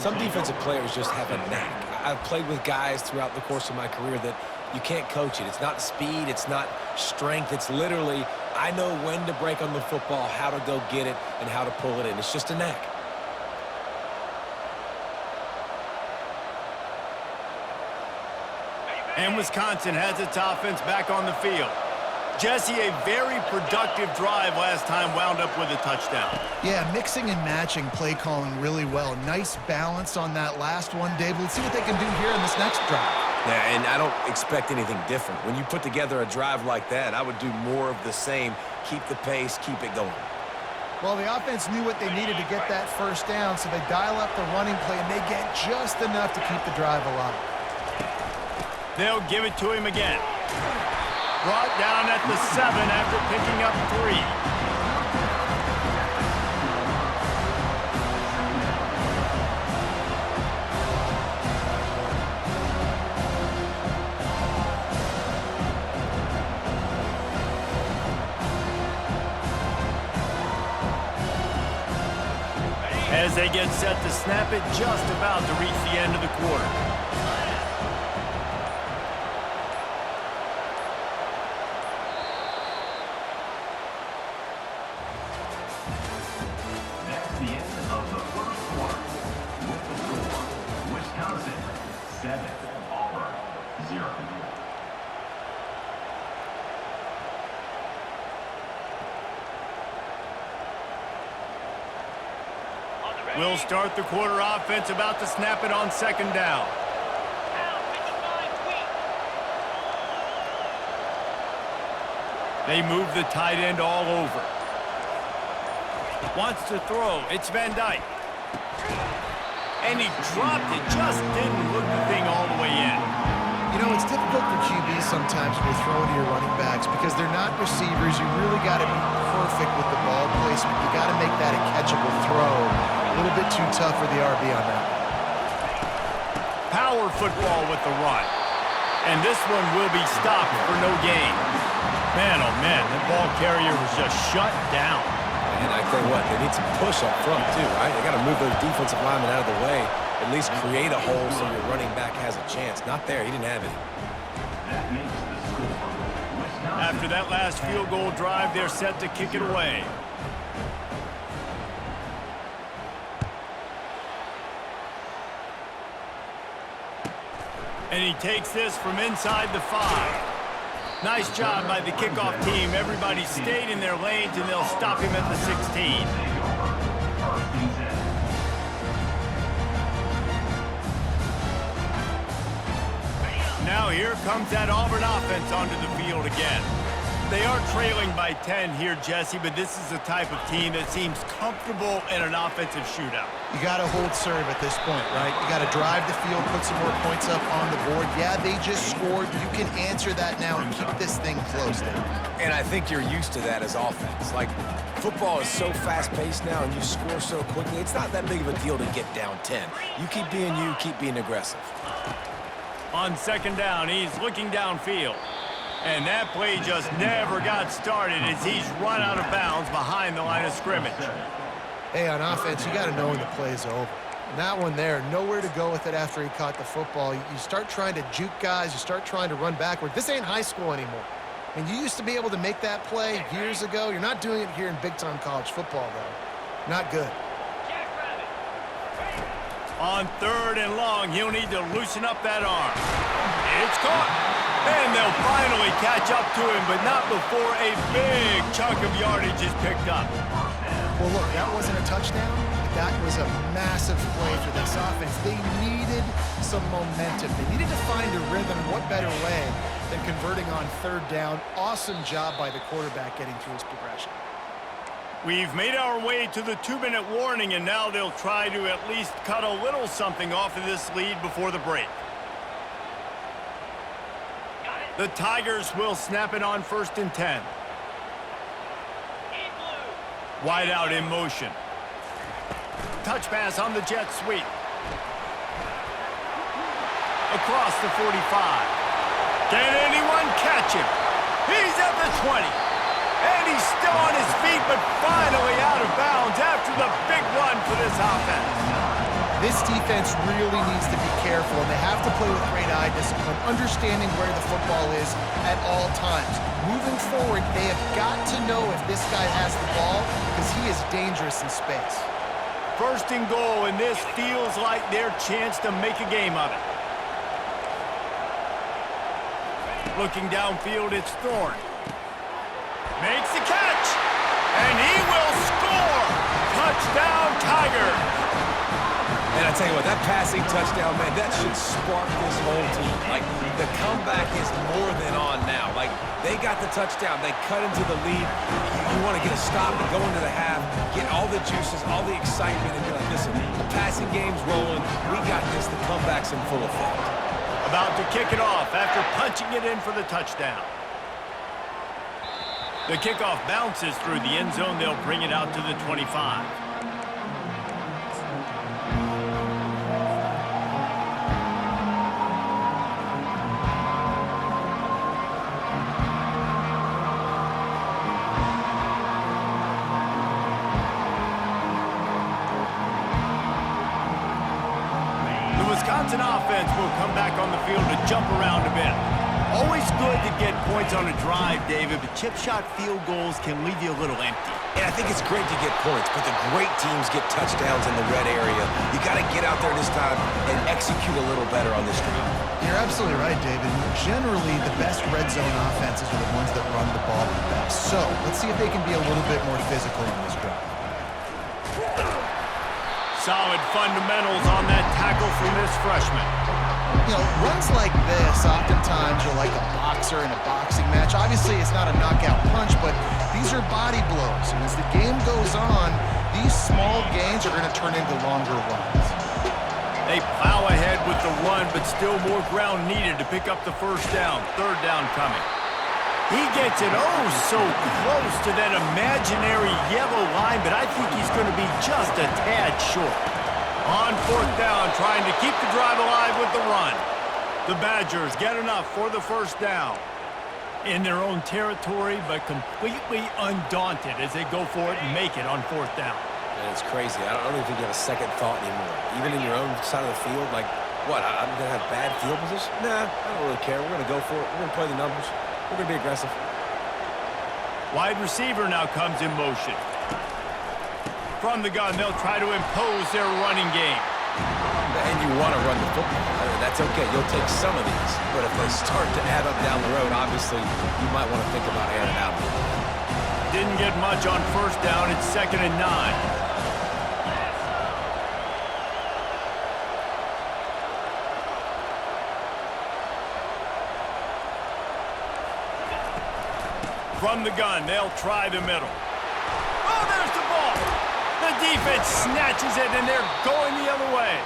Some defensive players just have a knack. I've played with guys throughout the course of my career that you can't coach it. It's not speed, it's not strength. It's literally, I know when to break on the football, how to go get it, and how to pull it in. It's just a knack. And Wisconsin has its offense back on the field. Jesse, a very productive drive last time wound up with a touchdown. Yeah, mixing and matching play calling really well. Nice balance on that last one, Dave. Let's see what they can do here in this next drive. Yeah, and I don't expect anything different. When you put together a drive like that, I would do more of the same. Keep the pace, keep it going. Well, the offense knew what they needed to get that first down, so they dial up the running play, and they get just enough to keep the drive alive. They'll give it to him again. Brought down at the 7 after picking up 3. As they get set to snap it, just about to reach the end of the quarter. We'll start the quarter offense, about to snap it on second down. They move the tight end all over. Wants to throw. It's Van Dyke. And he dropped it. Just didn't look the thing all the way in. You know, it's difficult for QBs sometimes when you're throwing to your running backs because they're not receivers. You really got to be perfect with the ball placement. You got to make that a catchable throw. A little bit too tough for the RB on that. Power football with the run. And this one will be stopped for no gain. Man, oh man, that ball carrier was just shut down. And I tell you what, they need some push up front too, right? They got to move those defensive linemen out of the way, at least create a hole so your running back has a chance. Not there, he didn't have it. After that last field goal drive, they're set to kick it away. And he takes this from inside the 5. Nice job by the kickoff team. Everybody stayed in their lanes, and they'll stop him at the 16. Now here comes that Auburn offense onto the field again. They are trailing by 10 here, Jesse, but this is the type of team that seems comfortable in an offensive shootout. You got to hold serve at this point, right? You got to drive the field, put some more points up on the board. Yeah, they just scored. You can answer that now and keep this thing close, Dave. And I think you're used to that as offense. Like, football is so fast-paced now and you score so quickly, it's not that big of a deal to get down 10. You, keep being aggressive. On second down, he's looking downfield. And that play just never got started as he's run out of bounds behind the line of scrimmage. Hey, on offense, you got to know when the play's over. And that one there, nowhere to go with it after he caught the football. You start trying to juke guys. You start trying to run backward. This ain't high school anymore. And you used to be able to make that play years ago. You're not doing it here in big-time college football, though. Not good. On third and long, he'll need to loosen up that arm. It's caught. And they'll finally catch up to him, but not before a big chunk of yardage is picked up. Well, look, that wasn't a touchdown, but that was a massive play for this offense. They needed some momentum. They needed to find a rhythm, and what better way than converting on third down. Awesome job by the quarterback getting through his progression. We've made our way to the 2-minute warning, and now they'll try to at least cut a little something off of this lead before the break. The Tigers will snap it on 1st and 10. Wide out in motion. Touch pass on the jet sweep. Across the 45. Can anyone catch him? He's at the 20. And he's still on his feet, but finally out of bounds after the big run for this offense. This defense really needs to be careful, and they have to play with great eye discipline, understanding where the football is at all times. Moving forward, they have got to know if this guy has the ball, because he is dangerous in space. First and goal, and this feels like their chance to make a game of it. Looking downfield, it's Thorne. Makes the catch, and he will score! Touchdown, Tigers! And I tell you what, that passing touchdown, man, that should spark this whole team. Like, the comeback is more than on now. Like, they got the touchdown. They cut into the lead. You want to get a stop and go into the half, get all the juices, all the excitement, and be like, listen, the passing game's rolling. We got this. The comeback's in full effect. About to kick it off after punching it in for the touchdown. The kickoff bounces through the end zone. They'll bring it out to the 25. Wisconsin offense will come back on the field to jump around a bit. Always good to get points on a drive, David, but chip shot field goals can leave you a little empty. And I think it's great to get points, but the great teams get touchdowns in the red area. You got to get out there this time and execute a little better on this drive. You're absolutely right, David. Generally, the best red zone offenses are the ones that run the ball the best. So let's see if they can be a little bit more physical on this drive. Solid fundamentals on that tackle from this freshman. You know, runs like this oftentimes are like a boxer in a boxing match. Obviously, it's not a knockout punch, but these are body blows. And as the game goes on, these small gains are going to turn into longer runs. They plow ahead with the run, but still more ground needed to pick up the first down. Third down coming. He gets it so close to that imaginary yellow line, but I think he's going to be just a tad short. On fourth down, trying to keep the drive alive with the run. The Badgers get enough for the first down. In their own territory, but completely undaunted as they go for it and make it on fourth down. And it's crazy. I don't even think you have a second thought anymore. Even in your own side of the field, like, what, I'm going to have bad field position? Nah, I don't really care. We're going to go for it. We're going to play the numbers. We're going to be aggressive. Wide receiver now comes in motion. From the gun, they'll try to impose their running game. And you want to run the football. That's okay. You'll take some of these. But if they start to add up down the road, obviously, you might want to think about airing it out. Didn't get much on first down. It's 2nd and 9. From the gun, they'll try the middle. Oh, there's the ball. The defense snatches it, and they're going the other way.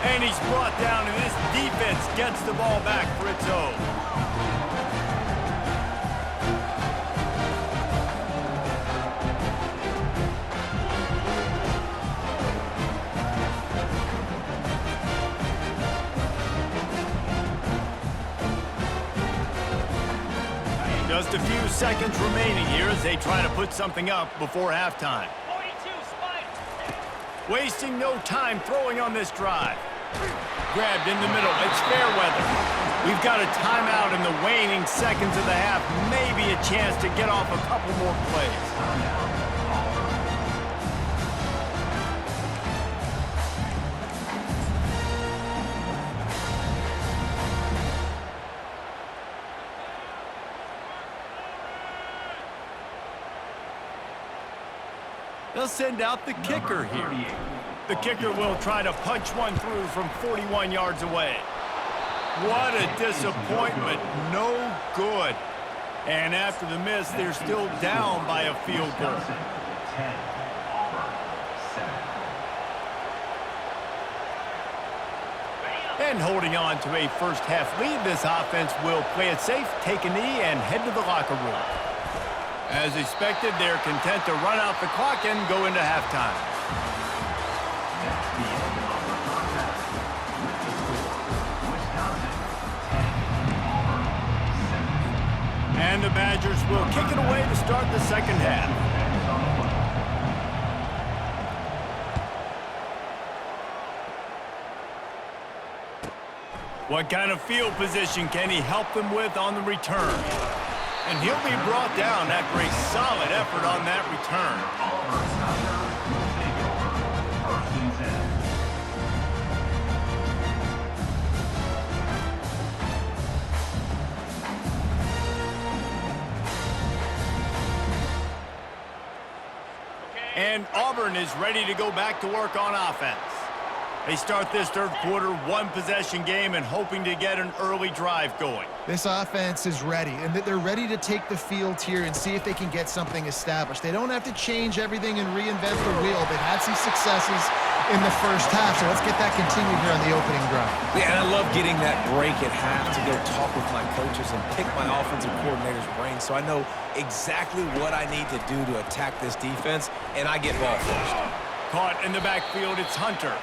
And he's brought down, and this defense gets the ball back for its own. Just a few seconds remaining here as they try to put something up before halftime. 42 Spiders. Wasting no time throwing on this drive. Grabbed in the middle. It's fair weather. We've got a timeout in the waning seconds of the half. Maybe a chance to get off a couple more plays. They'll send out the kicker here. The kicker will try to punch one through from 41 yards away. What a disappointment. No good. And after the miss, they're still down by a field goal. And holding on to a first-half lead, this offense will play it safe, take a knee, and head to the locker room. As expected, they're content to run out the clock and go into halftime. And the Badgers will kick it away to start the second half. What kind of field position can he help them with on the return? And he'll be brought down after a solid effort on that return. And Auburn is ready to go back to work on offense. They start this third quarter one-possession game and hoping to get an early drive going. This offense is ready, and they're ready to take the field here and see if they can get something established. They don't have to change everything and reinvent the wheel. They've had some successes in the first half, so let's get that continued here on the opening drive. Yeah, and I love getting that break at half to go talk with my coaches and pick my offensive coordinator's brain so I know exactly what I need to do to attack this defense, and I get ball first. Caught in the backfield, it's Hunter.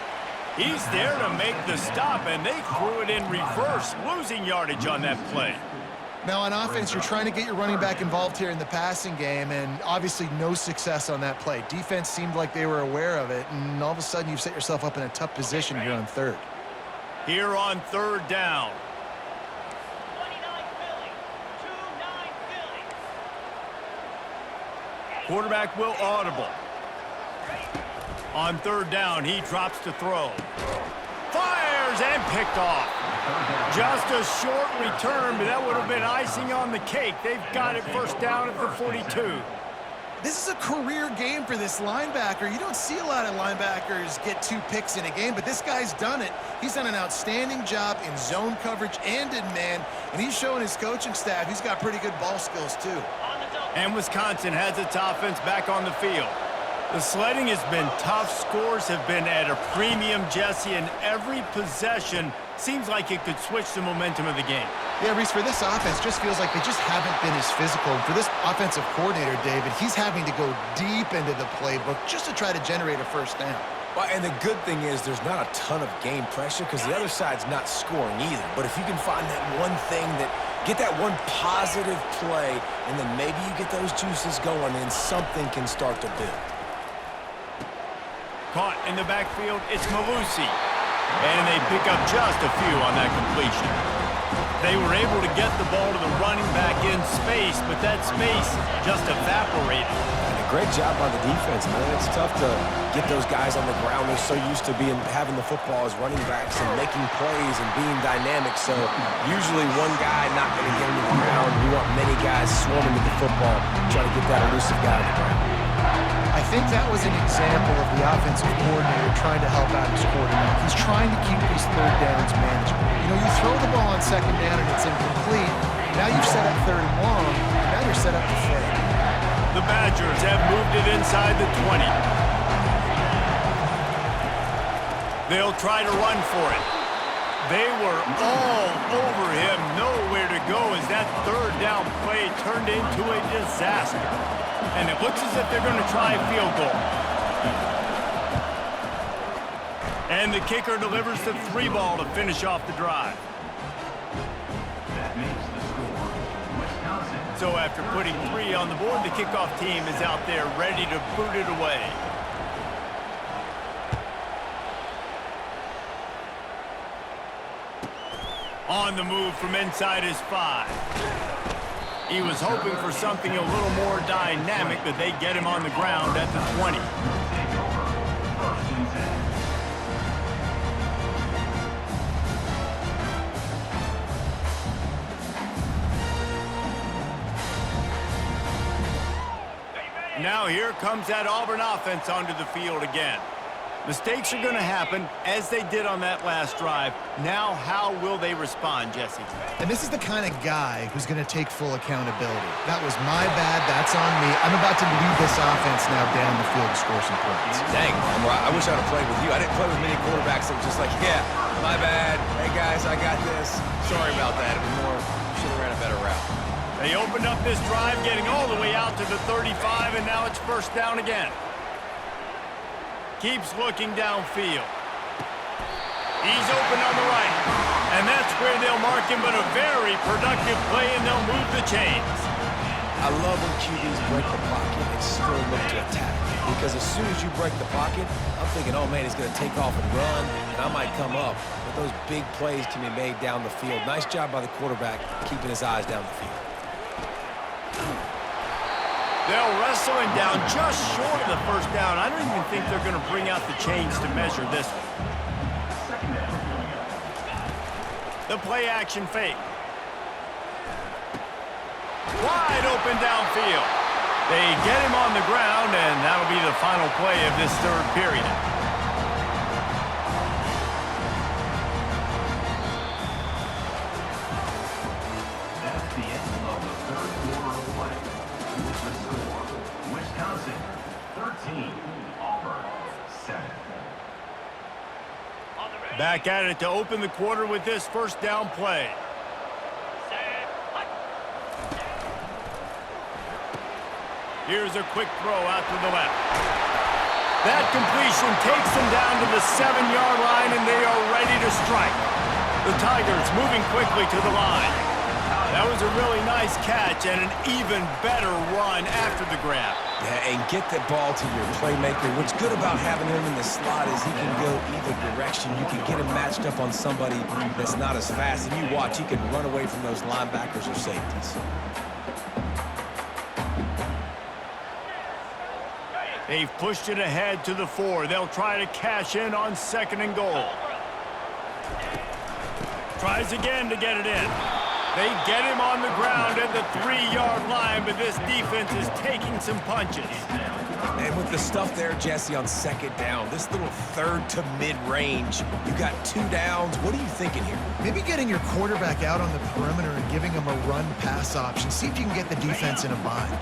He's there to make the stop, and they threw it in reverse, losing yardage on that play. Now on offense, you're trying to get your running back involved here in the passing game, and obviously no success on that play. Defense seemed like they were aware of it, and all of a sudden you've set yourself up in a tough position here on third. Here on third down. Quarterback will audible. On third down, he drops to throw. Fires and picked off. Just a short return, but that would have been icing on the cake. They've got it first down at the 42. This is a career game for this linebacker. You don't see a lot of linebackers get 2 picks in a game, but this guy's done it. He's done an outstanding job in zone coverage and in man, and he's showing his coaching staff he's got pretty good ball skills too. And Wisconsin has its offense back on the field. The sledding has been tough. Scores have been at a premium, Jesse, and every possession seems like it could switch the momentum of the game. Yeah, Reese, for this offense, just feels like they just haven't been as physical. And for this offensive coordinator, David, he's having to go deep into the playbook just to try to generate a first down. Well, and the good thing is there's not a ton of game pressure because the other side's not scoring either. But if you can find that one thing get that one positive play, and then maybe you get those juices going, and something can start to build. Caught in the backfield, it's Malusi. And they pick up just a few on that completion. They were able to get the ball to the running back in space, but that space just evaporated. And a great job by the defense, man. It's tough to get those guys on the ground. They're so used to having the football as running backs and making plays and being dynamic. So usually one guy not going to get him to the ground. You want many guys swarming to the football, trying to get that elusive guy on the ground. I think that was an example of the offensive coordinator trying to help out his quarterback. He's trying to keep these third downs manageable. You know, you throw the ball on second down and it's incomplete. Now you've set up third and long, and now you're set up to fail. The Badgers have moved it inside the 20. They'll try to run for it. They were all over him, nowhere to go as that third down play turned into a disaster. And it looks as if they're going to try a field goal. And the kicker delivers the 3 ball to finish off the drive. So after putting 3 on the board, the kickoff team is out there ready to boot it away. On the move from inside his 5. He was hoping for something a little more dynamic, but they get him on the ground at the 20. Now here comes that Auburn offense onto the field again. Mistakes are going to happen, as they did on that last drive. Now, how will they respond, Jesse? And this is the kind of guy who's going to take full accountability. That was my bad. That's on me. I'm about to lead this offense now down the field to score some points. Dang, I wish I'd have played with you. I didn't play with many quarterbacks that were just like, yeah, my bad. Hey, guys, I got this. Sorry about that. It was more, should have ran a better route. They opened up this drive, getting all the way out to the 35, and now it's first down again. Keeps looking downfield. He's open on the right. And that's where they'll mark him, but a very productive play, and they'll move the chains. I love when QBs break the pocket and still look to attack. Because as soon as you break the pocket, I'm thinking, oh, man, he's going to take off and run, and I might come up. But those big plays can be made down the field. Nice job by the quarterback keeping his eyes down the field. They'll wrestle him down just short of the first down. I don't even think they're going to bring out the chains to measure this one. The play action fake. Wide open downfield. They get him on the ground, and that'll be the final play of this third period. That's the end of the third quarter of play. With the score, Wisconsin 13, Auburn 7. Back at it to open the quarter with this first down play. Here's a quick throw out to the left. That completion takes them down to the 7-yard line, and they are ready to strike. The Tigers moving quickly to the line. That was a really nice catch and an even better run after the grab. Yeah, and get the ball to your playmaker. What's good about having him in the slot is he can go either direction. You can get him matched up on somebody that's not as fast, and you watch, he can run away from those linebackers or safeties. They've pushed it ahead to the 4. They'll try to cash in on 2nd and goal. Tries again to get it in. They get him on the ground at the 3-yard line, but this defense is taking some punches. And with the stuff there, Jesse, on 2nd down, this little third to mid-range, you got 2 downs. What are you thinking here? Maybe getting your quarterback out on the perimeter and giving him a run-pass option. See if you can get the defense in a bind.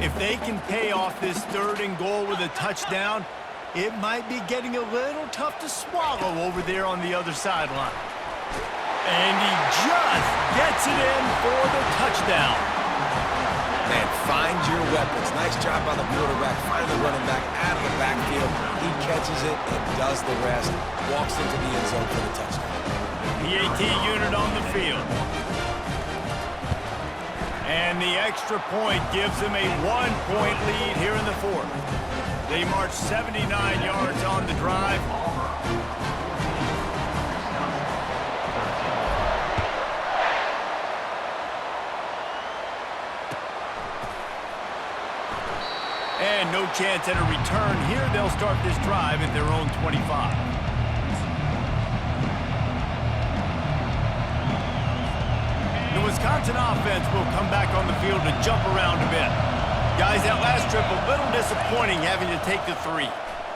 If they can pay off this 3rd and goal with a touchdown, it might be getting a little tough to swallow over there on the other sideline. And he just gets it in for the touchdown. Man, find your weapons. Nice job by the quarterback, finding the running back out of the backfield. He catches it and does the rest. Walks into the end zone for the touchdown. PAT unit on the field. And the extra point gives them a 1-point lead here in the 4th. They march 79 yards on the drive. And no chance at a return here. They'll start this drive at their own 25. The Wisconsin offense will come back on the field to jump around a bit. Guys, that last trip a little disappointing having to take the 3.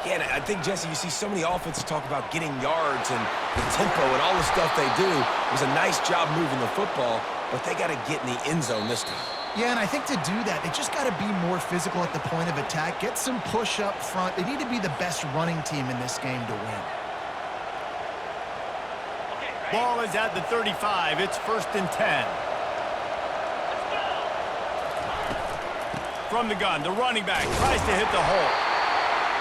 Yeah, and I think, Jesse, you see so many offenses talk about getting yards and the tempo and all the stuff they do. It was a nice job moving the football, but they got to get in the end zone this time. Yeah, and I think to do that, they just got to be more physical at the point of attack. Get some push up front. They need to be the best running team in this game to win. Ball is at the 35. It's 1st and 10. From the gun, the running back tries to hit the hole.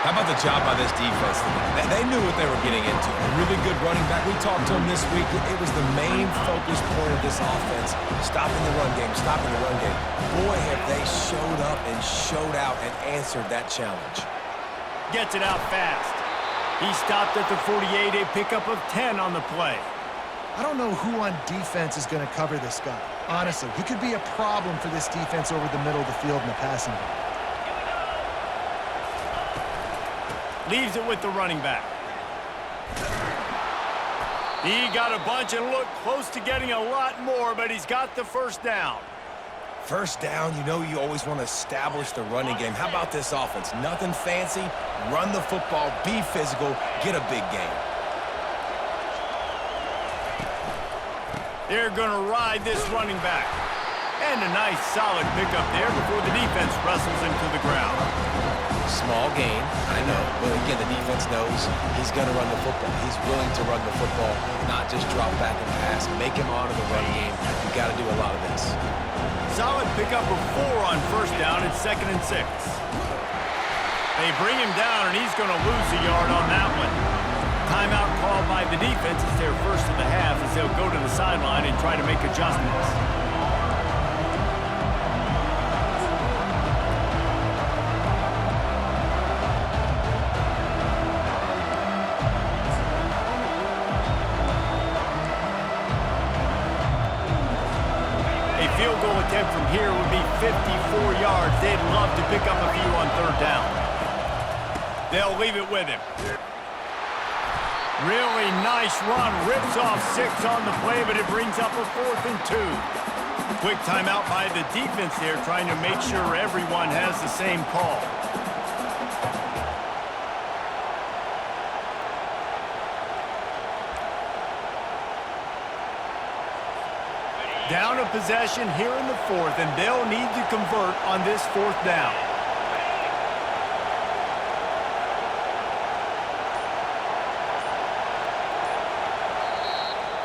How about the job by this defense? They knew what they were getting into. A really good running back. We talked to him this week. It was the main focus point of this offense. Stopping the run game, stopping the run game. Boy, have they showed up and showed out and answered that challenge. Gets it out fast. He stopped at the 48, a pickup of 10 on the play. I don't know who on defense is going to cover this guy. Honestly, he could be a problem for this defense over the middle of the field in the passing game. Leaves it with the running back. He got a bunch and looked close to getting a lot more, but he's got the 1st down. First down, you know you always want to establish the running game. How about this offense? Nothing fancy. Run the football, be physical, get a big gain. They're going to ride this running back. And a nice solid pickup there before the defense wrestles him to the ground. Small gain, I know, but again, the defense knows he's going to run the football. He's willing to run the football, not just drop back and pass. Make him honor the run game. You've got to do a lot of this. Solid pickup of 4 on 1st down. It's 2nd and 6. They bring him down, and he's going to lose a yard on that one. Timeout called by the defense. It's their first of the half as they'll go to the sideline and try to make adjustments. field goal attempt from here would be 54 yards. They'd love to pick up a few on third down. They'll leave it with him. Really nice run. Rips off 6 on the play, but it brings up a 4th and 2. Quick timeout by the defense there, trying to make sure everyone has the same call. Down a possession here in the 4th, and they'll need to convert on this 4th down.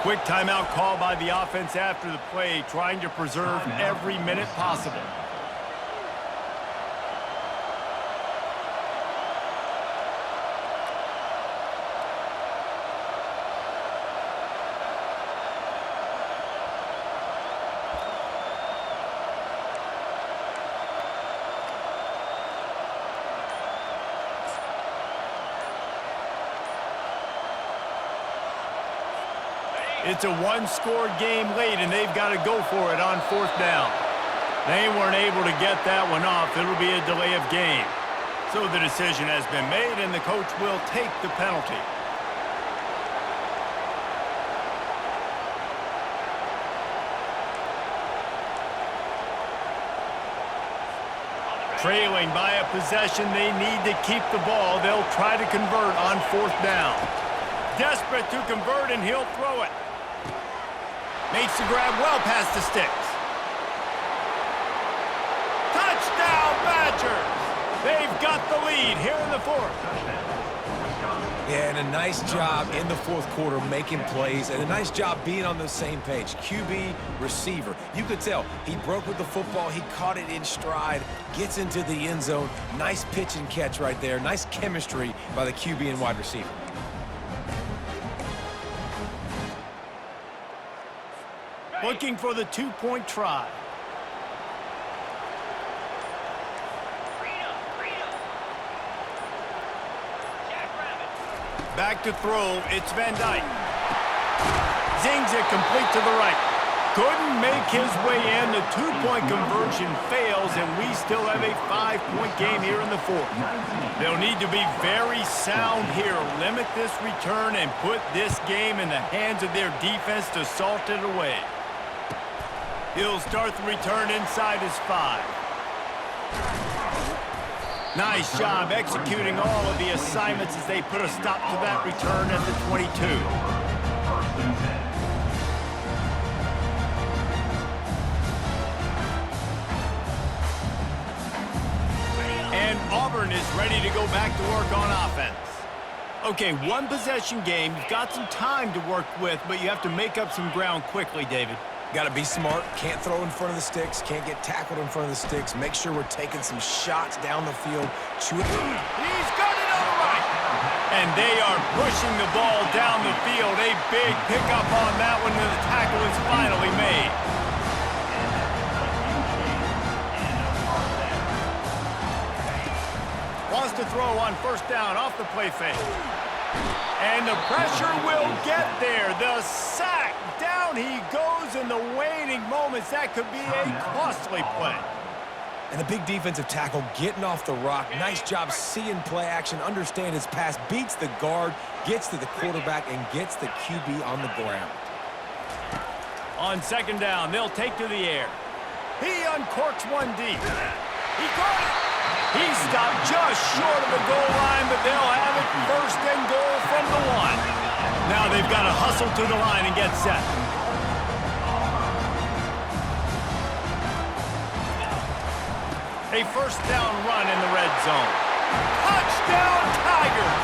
Quick timeout call by the offense after the play, trying to preserve every minute possible. It's a one-score game late, and they've got to go for it on 4th down. They weren't able to get that one off. It'll be a delay of game. So the decision has been made, and the coach will take the penalty. Trailing by a possession, they need to keep the ball. They'll try to convert on 4th down. Desperate to convert, and he'll throw it. Makes the grab well past the sticks. Touchdown, Badgers! They've got the lead here in the 4th. Yeah, and a nice job in the 4th quarter making plays, and a nice job being on the same page. QB, receiver. You could tell he broke with the football. He caught it in stride, gets into the end zone. Nice pitch and catch right there. Nice chemistry by the QB and wide receiver. Looking for the 2-point try. Back to throw, it's Van Dyke. Zings it complete to the right. Couldn't make his way in. The 2-point conversion fails, and we still have a 5-point game here in the 4th. They'll need to be very sound here. Limit this return and put this game in the hands of their defense to salt it away. He'll start the return inside his 5. Nice job executing all of the assignments as they put a stop to that return at the 22. And Auburn is ready to go back to work on offense. Okay, one possession game. You've got some time to work with, but you have to make up some ground quickly, David. Got to be smart. Can't throw in front of the sticks. Can't get tackled in front of the sticks. Make sure we're taking some shots down the field. He's got it all right. And they are pushing the ball down the field. A big pickup on that one, and the tackle is finally made. Wants to throw on 1st down off the play fake. And the pressure will get there. The sack. Down he goes in the waning moments. That could be a costly play. And the big defensive tackle getting off the rock. Nice job seeing play action, understand his pass, beats the guard, gets to the quarterback, and gets the QB on the ground. On 2nd down, they'll take to the air. He uncorks one deep. He caught it. He stopped just short of the goal line, but they'll have it 1st and goal from the 1. Now they've got to hustle to the line and get set. A 1st down run in the red zone. Touchdown, Tigers!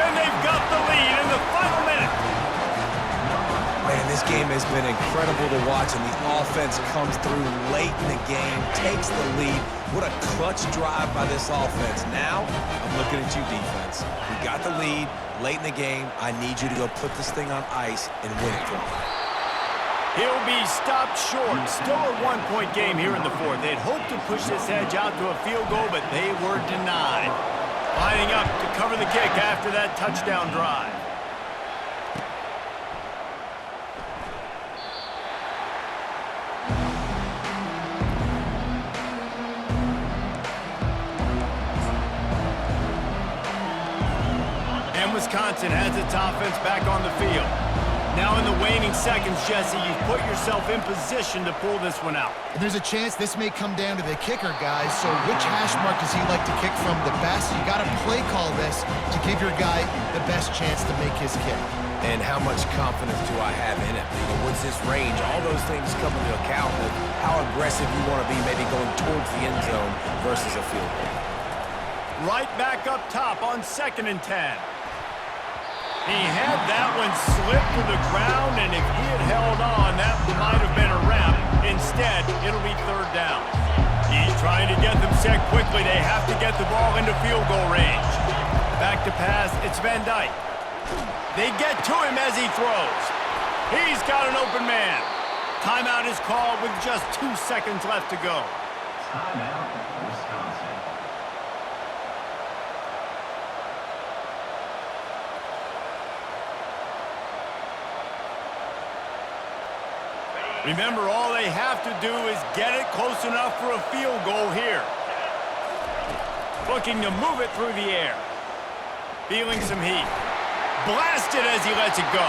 And they've got the lead in the final minute. Man, this game has been incredible to watch, and the offense comes through late in the game, takes the lead. What a clutch drive by this offense. Now, I'm looking at you, defense. We got the lead late in the game. I need you to go put this thing on ice and win it for me. He'll be stopped short. Still a 1-point game here in the 4th. They'd hoped to push this edge out to a field goal, but they were denied. Lining up to cover the kick after that touchdown drive. Wisconsin has its offense back on the field. Now in the waning seconds, Jesse, you've put yourself in position to pull this one out. And there's a chance this may come down to the kicker, guys. So which hash mark does he like to kick from the best? You got to play call this to give your guy the best chance to make his kick. And how much confidence do I have in it? What's his range? All those things come into account with how aggressive you want to be, maybe going towards the end zone versus a field goal. Right back up top on 2nd and 10. He had that one slip to the ground, and if he had held on, that might have been a wrap. Instead, it'll be 3rd down. He's trying to get them set quickly. They have to get the ball into field goal range. Back to pass, it's Van Dyke. They get to him as he throws. He's got an open man. Timeout is called with just 2 seconds left to go. Timeout, Wisconsin. Remember, all they have to do is get it close enough for a field goal here. Looking to move it through the air. Feeling some heat. Blasted as he lets it go.